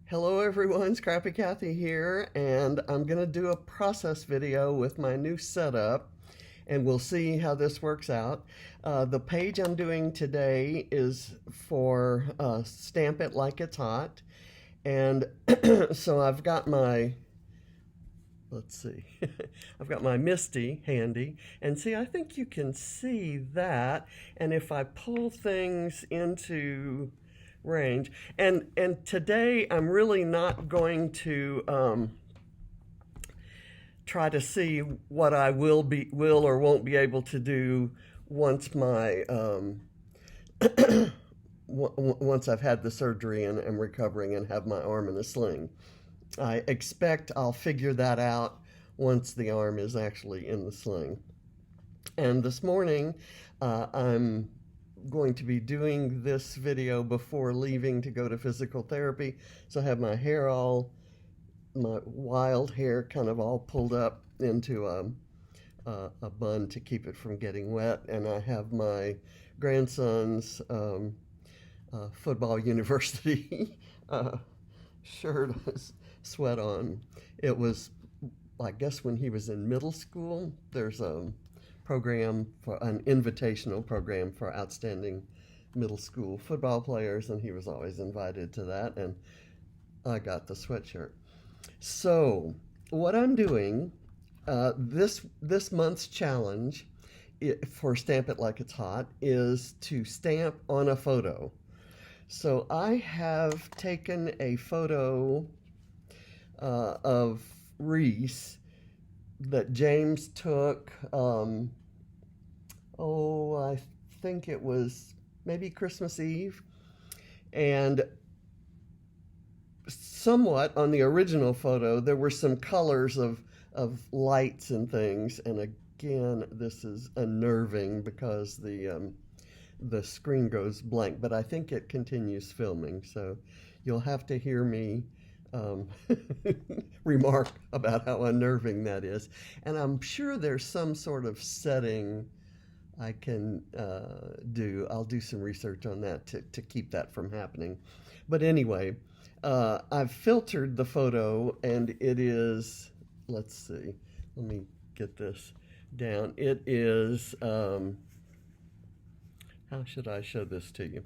Hello everyone, Scrappy Kathy here, and I'm going to do a process video with my new setup, and we'll see how this works out. The page I'm doing today is for Stamp It Like It's Hot, and so I've got my, let's see, I've got my Misty handy, and see, I think you can see that, and if I pull things into range. And today I'm really not going to try to see what I will or won't be able to do once my once I've had the surgery and am recovering and have my arm in a sling. I expect I'll figure that out once the arm is actually in the sling. And this morning I'm going to be doing this video before leaving to go to physical therapy. So I have my hair my wild hair kind of all pulled up into a bun to keep it from getting wet. And I have my grandson's football university shirt, sweat on. It was, I guess, when he was in middle school. There's a program for an invitational program for outstanding middle school football players, and he was always invited to that, and I got the sweatshirt. So what I'm doing, this month's challenge for Stamp It Like It's Hot is to stamp on a photo. So I have taken a photo of Reese that James took, I think it was maybe Christmas Eve. And somewhat on the original photo, there were some colors of lights and things. And again, this is unnerving because the screen goes blank, but I think it continues filming. So you'll have to hear me remark about how unnerving that is. And I'm sure there's some sort of setting I can do. I'll do some research on that to keep that from happening. But anyway, I've filtered the photo, and it is, let's see, let me get this down. It is, how should I show this to you?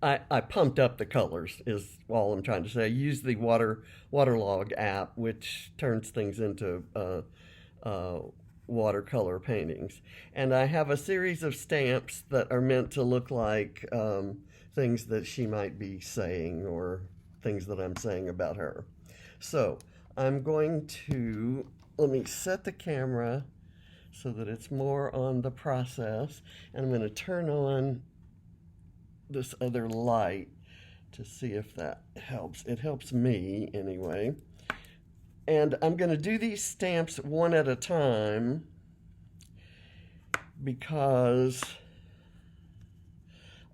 I pumped up the colors is all I'm trying to say. I used the Waterlog app, which turns things into watercolor paintings. And I have a series of stamps that are meant to look like things that she might be saying or things that I'm saying about her. So I'm going to, let me set the camera so that it's more on the process. And I'm going to turn on this other light to see if that helps. It helps me anyway. And I'm going to do these stamps one at a time because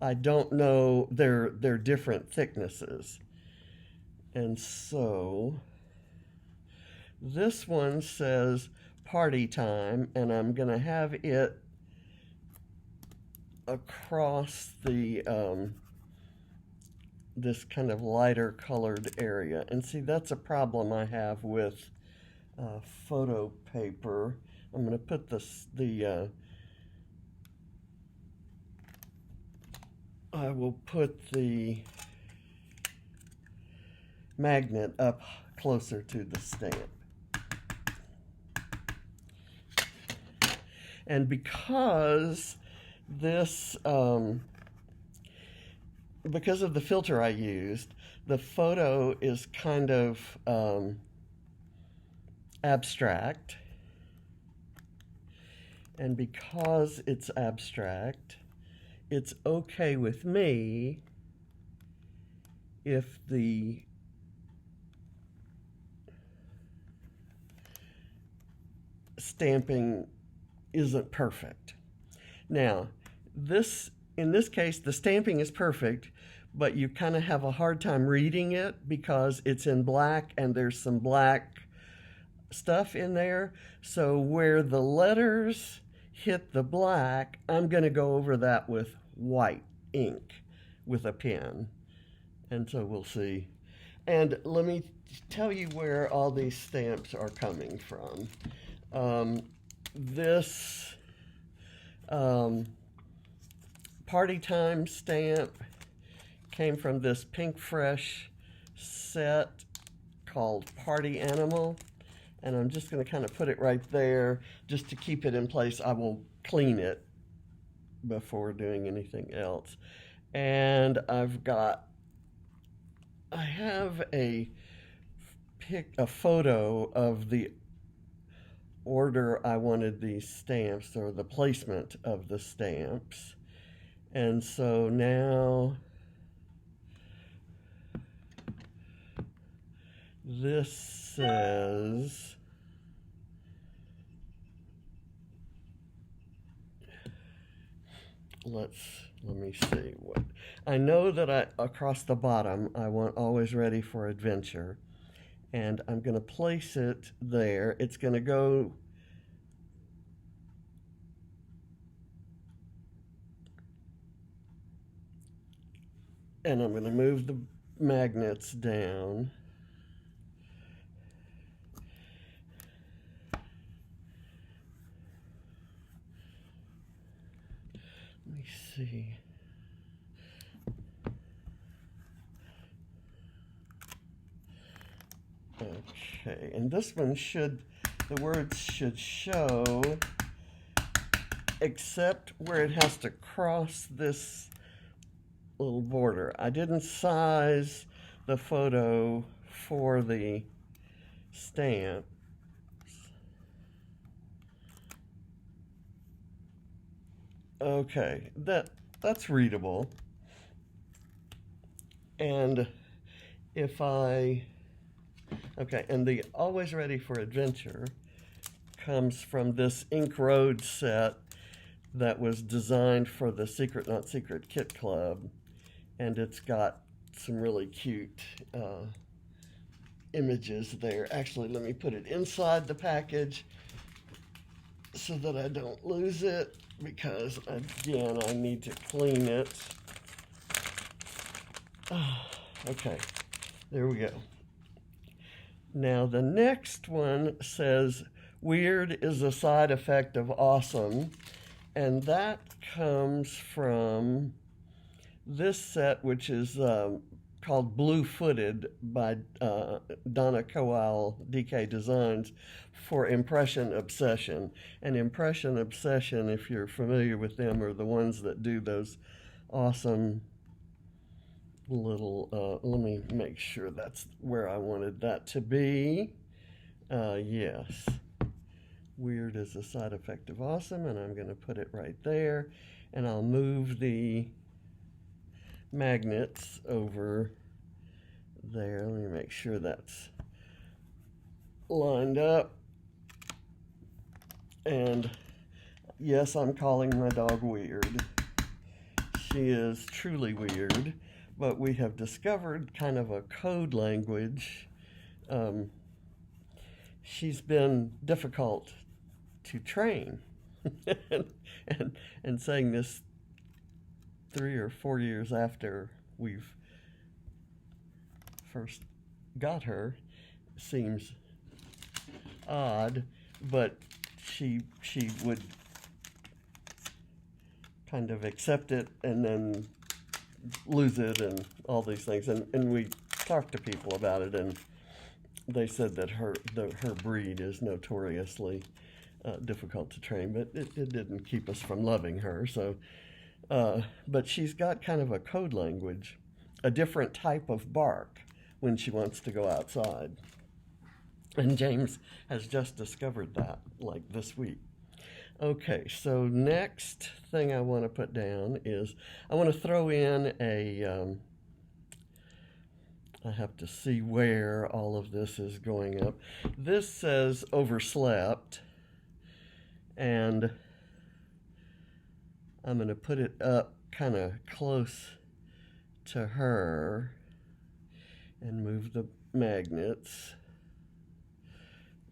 I don't know, they're different thicknesses. And so this one says party time, and I'm going to have it across the this kind of lighter colored area. And see, that's a problem I have with photo paper. I'm going to put I will put the magnet up closer to the stamp. And because this, because of the filter I used, the photo is kind of abstract. And because it's abstract, it's okay with me if the stamping isn't perfect. Now, in this case, the stamping is perfect, but you kind of have a hard time reading it because it's in black and there's some black stuff in there. So where the letters hit the black, I'm going to go over that with white ink with a pen. And so we'll see. And let me tell you where all these stamps are coming from. This Party Time stamp came from this Pink Fresh set called Party Animal. And I'm just going to kind of put it right there just to keep it in place. I will clean it before doing anything else. And I have a photo of the order I wanted these stamps, or the placement of the stamps. And so now this says, let me see what I know that across the bottom I want always ready for adventure, and I'm going to place it there. It's going to go and I'm going to move the magnets down. Let me see. Okay, and this one the words should show, except where it has to cross this little border. I didn't size the photo for the stamp. Okay, that's readable. And and the Always Ready for Adventure comes from this Ink Road set that was designed for the Secret Not Secret Kit Club, and it's got some really cute images there. Actually, let me put it inside the package so that I don't lose it, because again, I need to clean it. Okay, there we go. Now the next one says, weird is a side effect of awesome, and that comes from this set, which is called Blue Footed by Donna Kowal, DK Designs, for Impression Obsession. And Impression Obsession, if you're familiar with them, are the ones that do those awesome little, let me make sure that's where I wanted that to be. Yes. Weird is a side effect of awesome, and I'm going to put it right there. And I'll move the magnets over there. Let me make sure that's lined up. And yes, I'm calling my dog weird. She is truly weird, but we have discovered kind of a code language. She's been difficult to train. and saying this 3 or 4 years after we've first got her seems odd, but she would kind of accept it and then lose it and all these things. And we talked to people about it, and they said that her breed is notoriously difficult to train, but it didn't keep us from loving her. So, but she's got kind of a code language, a different type of bark when she wants to go outside. And James has just discovered that, like this week. Okay, so next thing I want to put down is I want to throw in I have to see where all of this is going up. This says overslept, and I'm going to put it up kind of close to her and move the magnets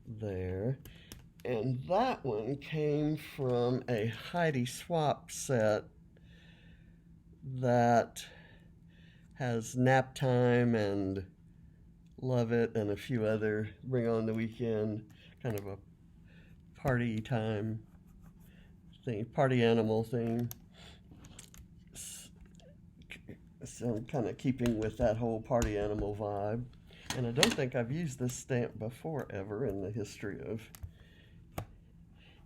there. And that one came from a Heidi Swap set that has Nap Time and Love It and a few other Bring On the Weekend, kind of a party time thing, party animal thing. So I'm kind of keeping with that whole party animal vibe. And I don't think I've used this stamp before ever in the history of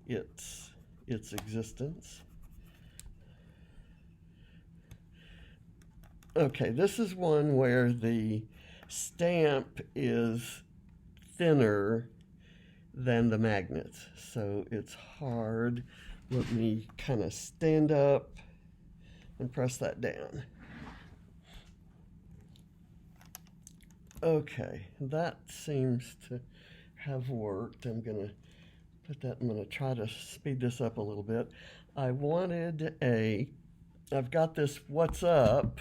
its existence. Okay, this is one where the stamp is thinner than the magnets, so it's hard. Let me kind of stand up and press that down. Okay, that seems to have worked. I'm gonna try to speed this up a little bit. I've got this What's Up,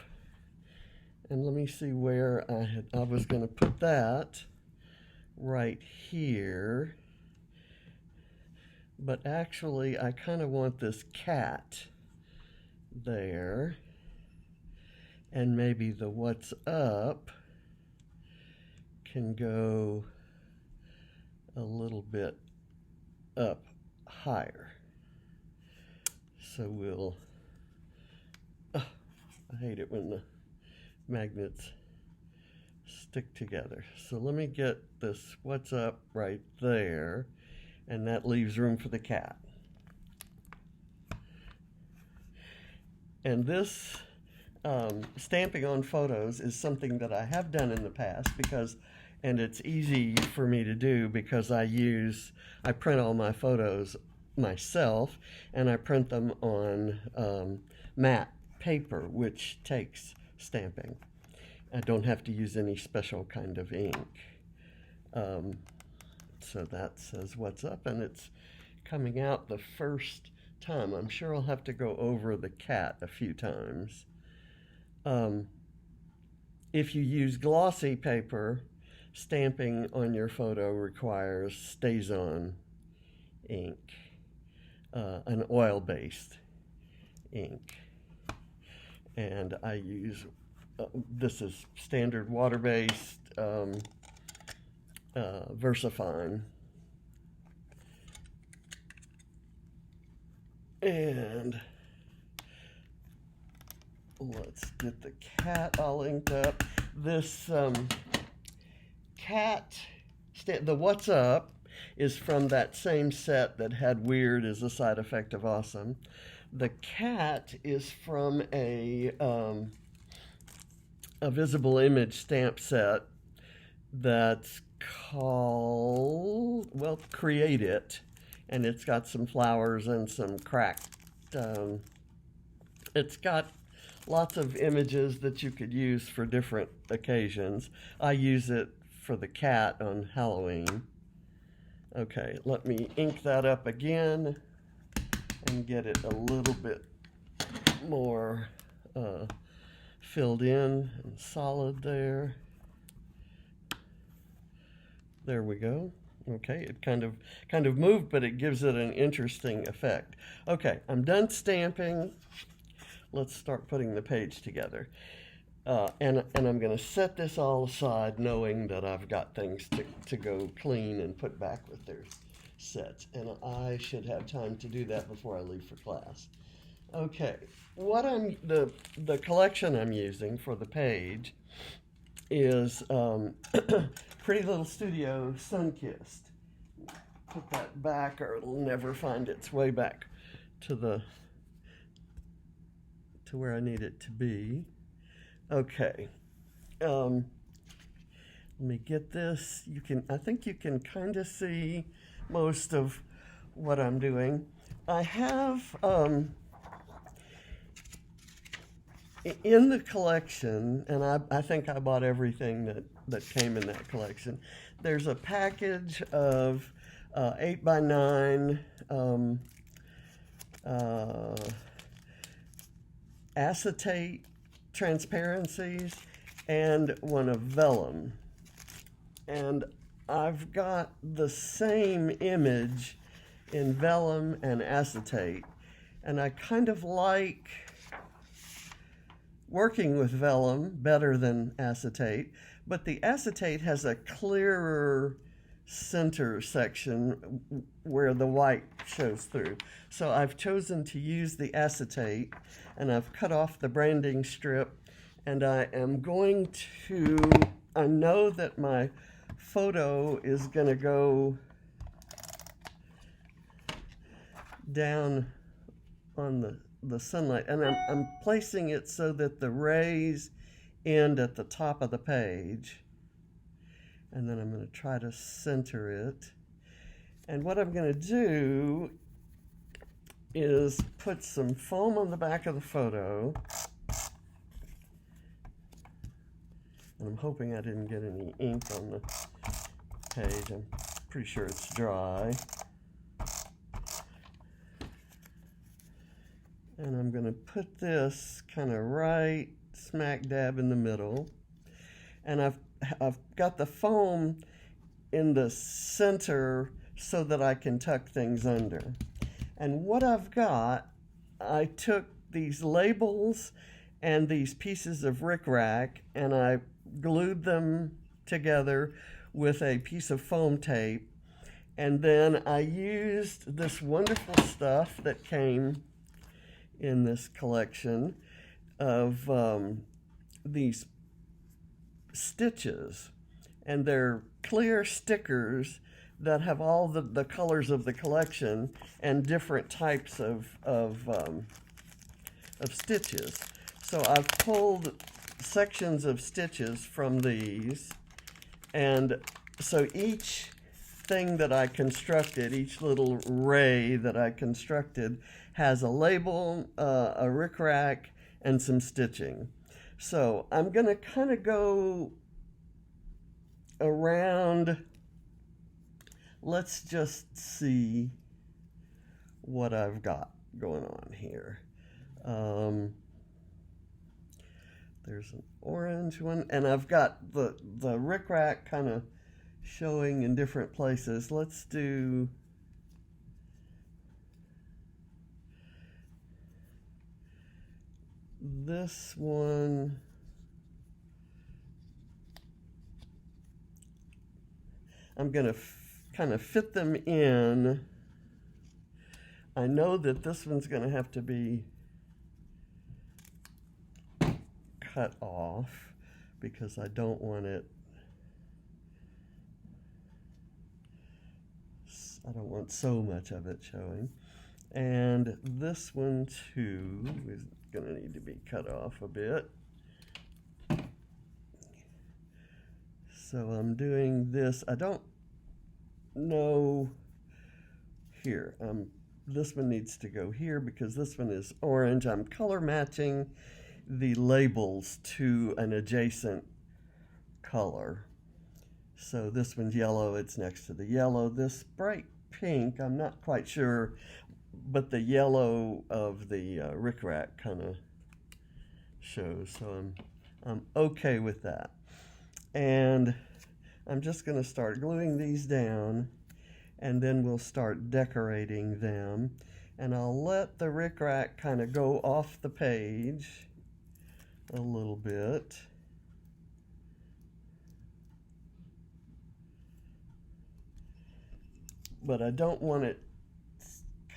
and let me see where I was gonna put that right here, but actually I kind of want this cat there, and maybe the What's Up can go a little bit up higher. So I hate it when the magnets stick together. So let me get this What's Up right there, and that leaves room for the cat. And this stamping on photos is something that I have done in the past and it's easy for me to do because I print all my photos myself, and I print them on matte paper, which takes stamping. I don't have to use any special kind of ink. So that says What's Up, and it's coming out the first time. I'm sure I'll have to go over the cat a few times. If you use glossy paper, stamping on your photo requires StazOn ink, an oil-based ink. And I use, this is standard water-based VersaFine. And let's get the cat all inked up. This the What's Up is from that same set that had Weird as a side effect of awesome. The cat is from a visible image stamp set that's called, well, Create It, and it's got some flowers and some cracked, it's got lots of images that you could use for different occasions. I use it for the cat on Halloween. Okay, let me ink that up again and get it a little bit more filled in and solid there. There we go. Okay, it kind of moved, but it gives it an interesting effect. Okay, I'm done stamping. Let's start putting the page together. And I'm going to set this all aside knowing that I've got things to go clean and put back with their sets. And I should have time to do that before I leave for class. Okay, the collection I'm using for the page is Pretty Little Studio Sunkissed. Put that back or it'll never find its way back to where I need it to be. Okay, let me get this. I think you can kind of see most of what I'm doing. I have in the collection, and I think I bought everything that came in that collection. There's a package of 8x9 acetate transparencies and one of vellum. And I've got the same image in vellum and acetate. And I kind of like working with vellum better than acetate, but the acetate has a clearer center section where the white shows through. So I've chosen to use the acetate, and I've cut off the branding strip, and I am going to, I know that my photo is going to go down on the sunlight, and I'm placing it so that the rays end at the top of the page, and then I'm going to try to center it. And what I'm going to do is put some foam on the back of the photo, and I'm hoping I didn't get any ink on the page. I'm pretty sure it's dry. And I'm going to put this kind of right smack dab in the middle. And I've got the foam in the center so that I can tuck things under. And what I've got, I took these labels and these pieces of rickrack, and I glued them together with a piece of foam tape. And then I used this wonderful stuff that came in this collection of these stitches, and they're clear stickers that have all the colors of the collection and different types of stitches. So I've pulled sections of stitches from these, and so each thing that I constructed, each little ray that I constructed, has a label, a rickrack, and some stitching. So I'm going to kind of go around. Let's just see what I've got going on here. There's an orange one, and I've got the rickrack kind of showing in different places. Let's do this one. I'm going to kind of fit them in. I know that this one's going to have to be cut off because I don't want it, I don't want so much of it showing. And this one too is going to need to be cut off a bit. So I'm doing this. I don't know here. This one needs to go here because this one is orange. I'm color matching the labels to an adjacent color. So this one's yellow, it's next to the yellow. This bright pink, I'm not quite sure, but the yellow of the rickrack kind of shows, so I'm okay with that. And I'm just going to start gluing these down, and then we'll start decorating them. And I'll let the rickrack kind of go off the page a little bit. But I don't want it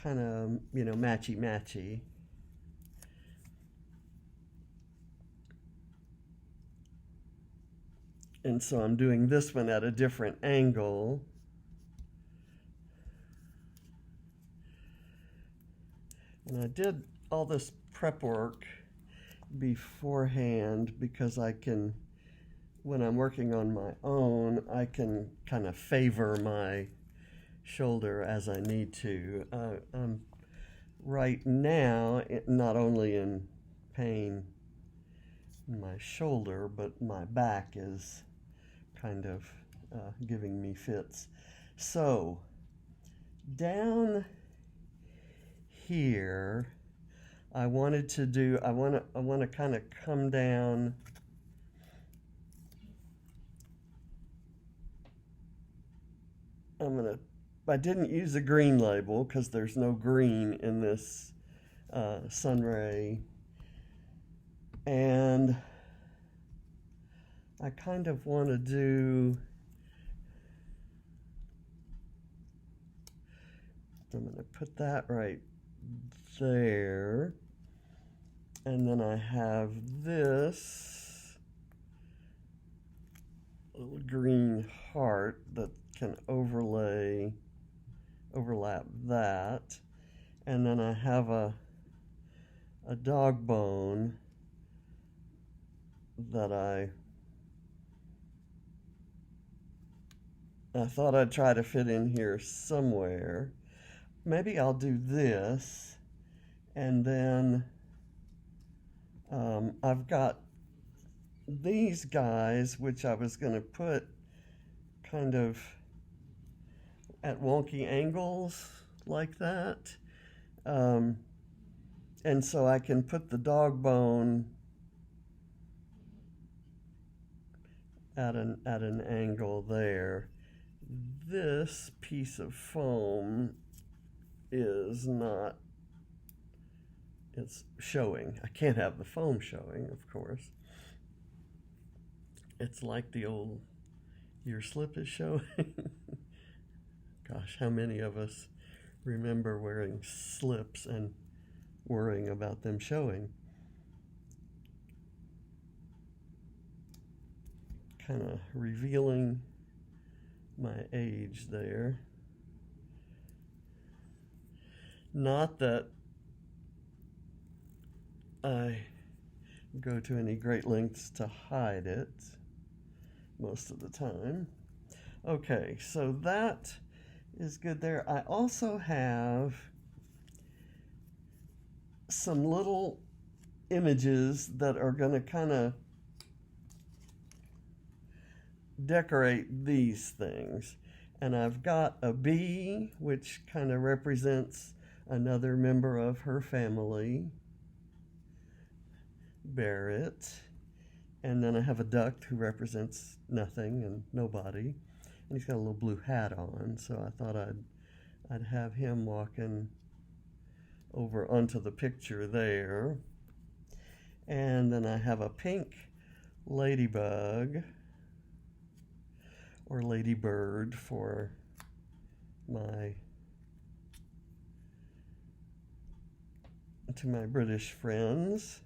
kind of, matchy-matchy. And so I'm doing this one at a different angle. And I did all this prep work beforehand because I can, when I'm working on my own, I can kind of favor my shoulder as I need to. I'm right now not only in pain in my shoulder, but my back is kind of giving me fits. So down here, I want to kind of come down I didn't use a green label because there's no green in this sunray And I kind of want to do, I'm going to put that right there. And then I have this little green heart that can overlap that. And then I have a dog bone that I thought I'd try to fit in here somewhere. Maybe I'll do this, and then I've got these guys, which I was going to put kind of at wonky angles like that. And so I can put the dog bone at an angle there. This piece of foam is not, it's showing. I can't have the foam showing, of course. It's like the old, your slip is showing. Gosh, how many of us remember wearing slips and worrying about them showing? Kind of revealing my age there. Not that I go to any great lengths to hide it most of the time. Okay, so that is good there. I also have some little images that are going to kind of decorate these things. And I've got a bee, which kind of represents another member of her family, Barrett. And then I have a duck who represents nothing and nobody. And he's got a little blue hat on, so I thought I'd have him walking over onto the picture there. And then I have a pink ladybug, or ladybird for my British friends.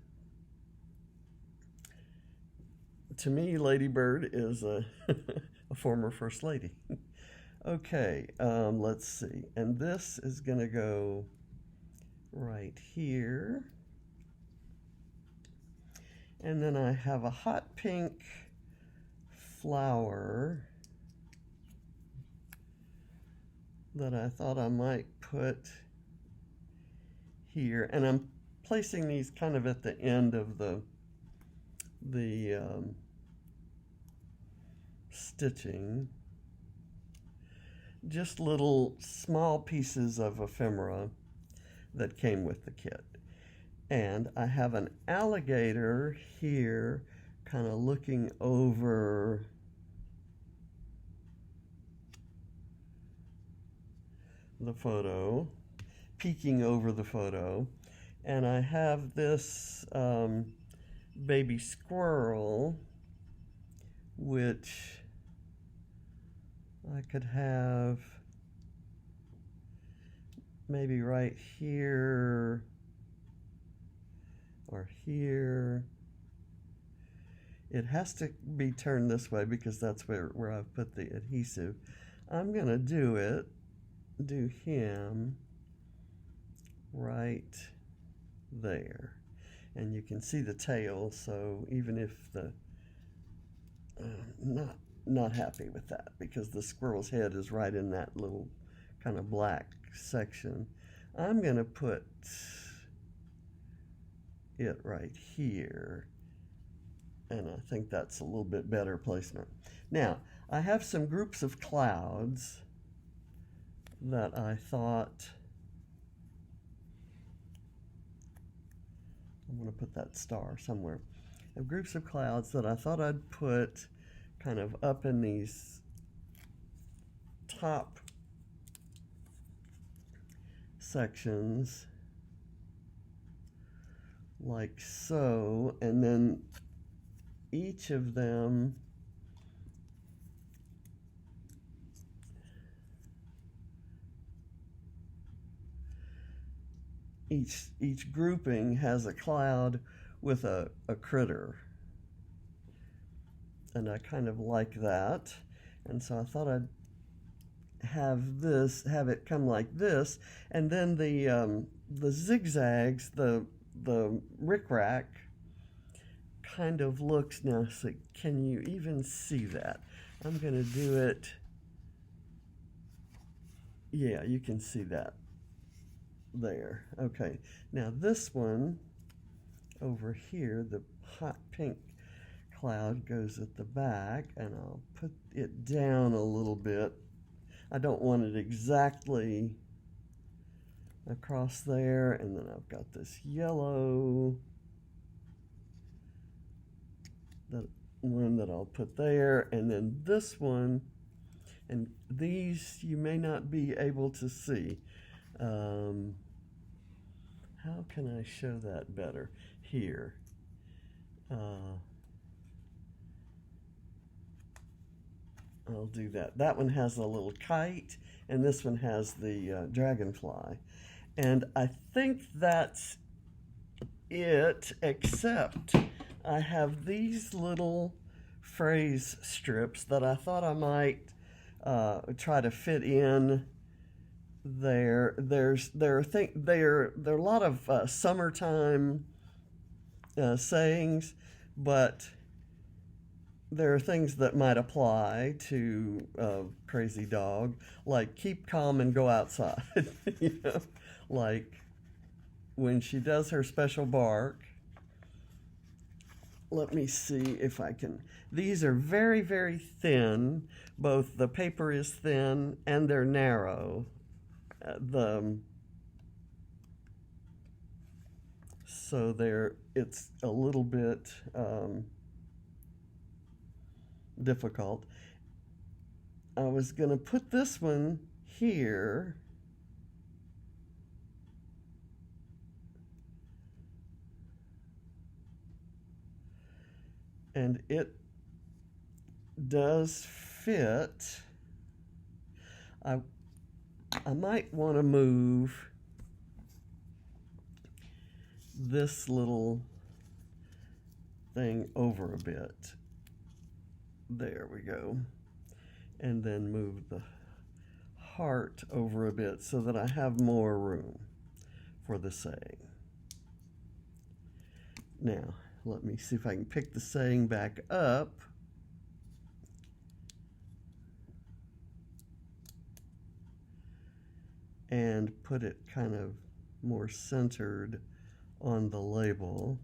To me, ladybird is a former first lady. Okay, let's see. And this is going to go right here. And then I have a hot pink flower that I thought I might put here. And I'm placing these kind of at the end of the stitching. Just little small pieces of ephemera that came with the kit. And I have an alligator here kind of looking over the photo, peeking over the photo. And I have this baby squirrel, which I could have maybe right here or here. It has to be turned this way because that's where I've put the adhesive. I'm going to do him right there. And you can see the tail, so even if the, not happy with that because the squirrel's head is right in that little kind of black section. I'm going to put it right here, and I think that's a little bit better placement. Now, I have some groups of clouds that I thought, I'm going to put that star somewhere. I have groups of clouds that I thought I'd put kind of up in these top sections like so, and then each of them each grouping has a cloud with a critter, and I kind of like that, and so I thought I'd have it come like this, and then the zigzags, the rickrack kind of looks, now so can you even see that? I'm going to do it, yeah, you can see that there. Okay, now this one over here, the hot pink cloud goes at the back, and I'll put it down a little bit. I don't want it exactly across there, and then I've got this yellow, that one that I'll put there, and then this one, and these you may not be able to see. How can I show that better? Here. I'll do that. That one has a little kite, and this one has the dragonfly. And I think that's it, except I have these little phrase strips that I thought I might try to fit in there. There are a lot of summertime sayings, but there are things that might apply to Crazy Dog, like keep calm and go outside. You know, like when she does her special bark. Let me see if I can. These are very, very thin. Both the paper is thin and they're narrow. So it's a little bit difficult. I was going to put this one here. And it does fit. I might want to move this little thing over a bit. There we go. And then move the heart over a bit so that I have more room for the saying. Now, let me see if I can pick the saying back up. And put it kind of more centered on the label.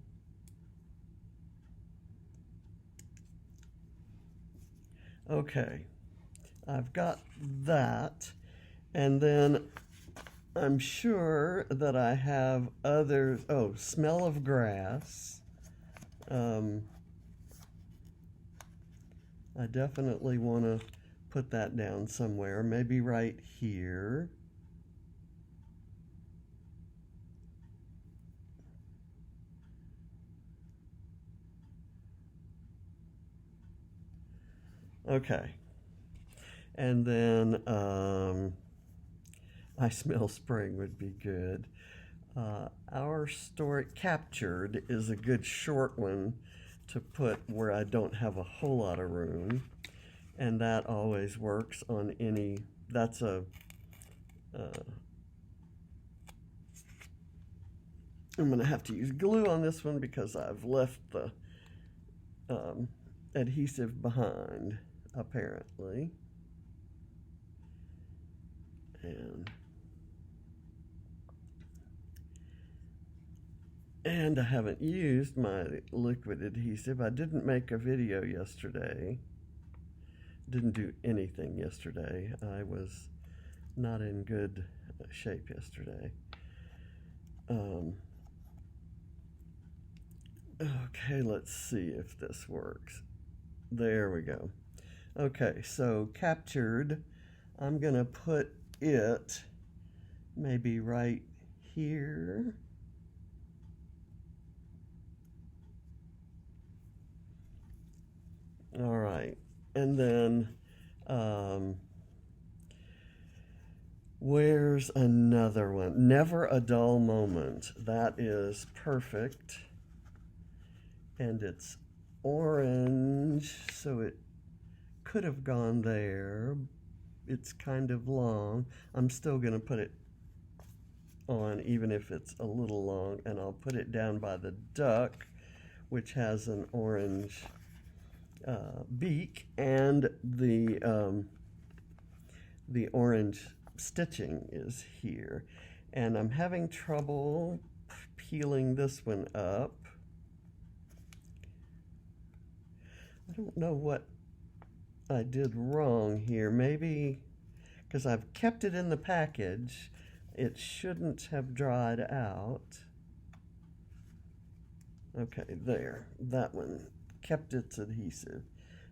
Okay, I've got that, and then I'm sure that I have others. Oh, smell of grass. I definitely want to put that down somewhere, maybe right here. Okay, and then I smell spring would be good. Our story, Captured, is a good short one to put where I don't have a whole lot of room, and that always works on any, that's a, I'm going to have to use glue on this one because I've left the adhesive behind, apparently. And I haven't used my liquid adhesive. I didn't make a video yesterday. Didn't do anything yesterday. I was not in good shape yesterday. Okay, let's see if this works. There we go. Okay, so Captured, I'm gonna put it maybe right here. All right. And then where's another one? Never a dull moment. That is perfect. And it's orange, so it could have gone there. It's kind of long. I'm still going to put it on even if it's a little long, and I'll put it down by the duck, which has an orange beak, and the orange stitching is here. And I'm having trouble peeling this one up. I don't know what I did wrong here. Maybe because I've kept it in the package, it shouldn't have dried out. Okay, there. That one kept its adhesive.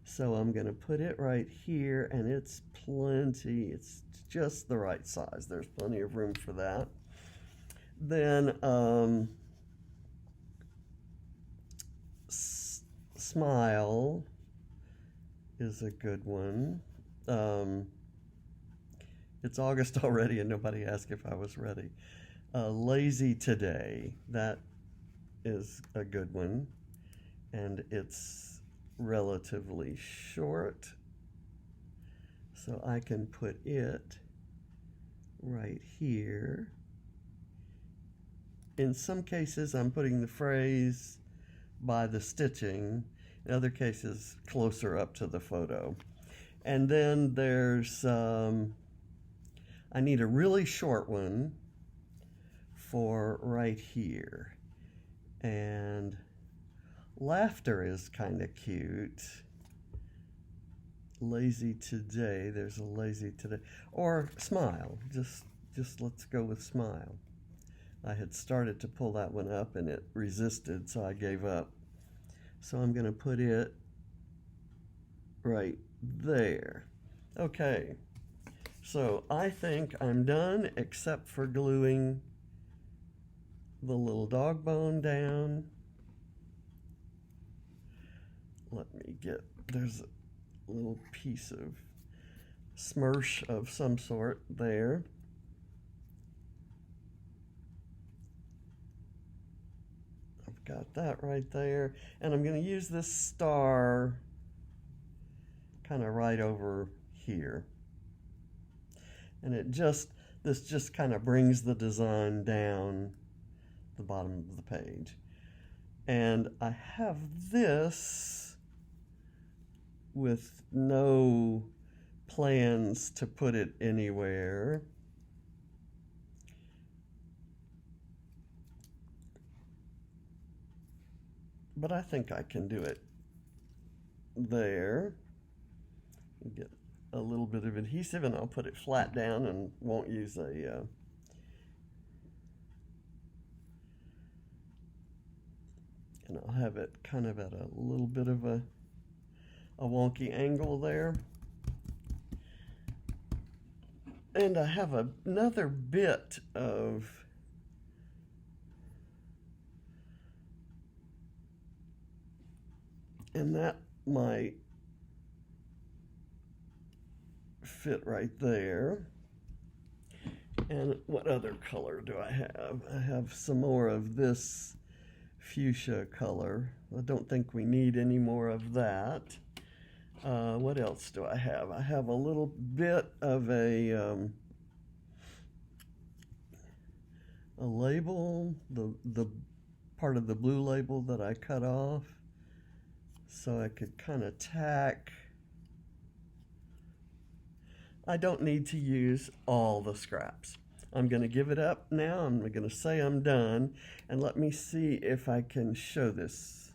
So I'm going to put it right here, and it's plenty. It's just the right size. There's plenty of room for that. Then smile is a good one. It's August already and nobody asked if I was ready. Lazy today, that is a good one, and it's relatively short, so I can put it right here. In some cases I'm putting the phrase by the stitching, in other cases closer up to the photo. And then there's I need a really short one for right here. And laughter is kind of cute. Lazy today, there's a lazy today. Or smile, just let's go with smile. I had started to pull that one up and it resisted, so I gave up. So I'm going to put it right there. Okay, so I think I'm done except for gluing the little dog bone down. Let me get, there's a little piece of smirch of some sort there. I've got that right there, and I'm going to use this star kind of right over here. And this just kind of brings the design down the bottom of the page. And I have this with no plans to put it anywhere. But I think I can do it there. Get a little bit of adhesive and I'll put it flat down and won't use a and I'll have it kind of at a little bit of a wonky angle there. And I have another bit of and that might fit right there. And what other color do I have? I have some more of this fuchsia color. I don't think we need any more of that. What else do I have? I have a little bit of a label, the part of the blue label that I cut off, so I could kind of tack. I don't need to use all the scraps. I'm going to give it up now. I'm going to say I'm done, and let me see if I can show this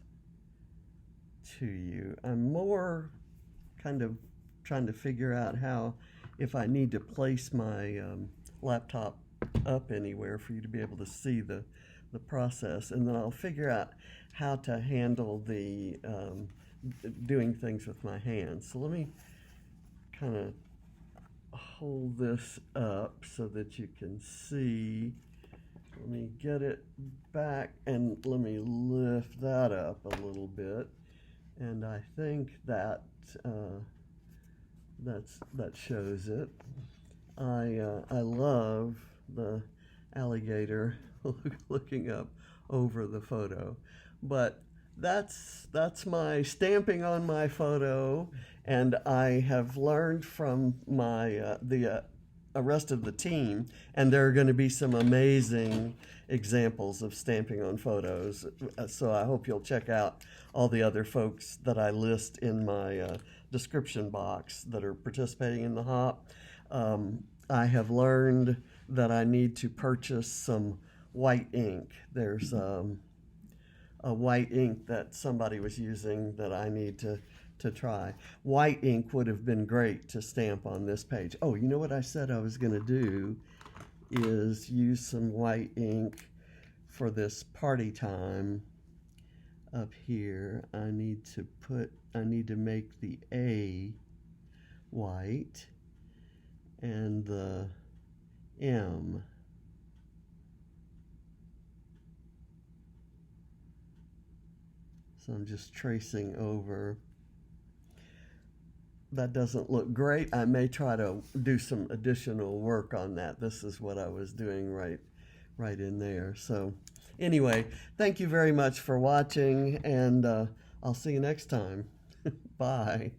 to you. I'm more kind of trying to figure out how, if I need to place my laptop up anywhere for you to be able to see the process, and then I'll figure out how to handle the doing things with my hands. So let me kind of hold this up so that you can see. Let me get it back and let me lift that up a little bit, and I think that that shows it. I love the alligator looking up over the photo, but that's my stamping on my photo, and I have learned from my the rest of the team, and there are going to be some amazing examples of stamping on photos. So I hope you'll check out all the other folks that I list in my description box that are participating in the hop. I have learned that I need to purchase some white ink. There's a white ink that somebody was using that I need to try. White ink would have been great to stamp on this page. Oh, you know what I said I was going to do is use some white ink for this party time up here. I need to make the A white and the M so I'm just tracing over. That doesn't look great. I may try to do some additional work on that. This is what I was doing right in there. So anyway, thank you very much for watching, and I'll see you next time. Bye.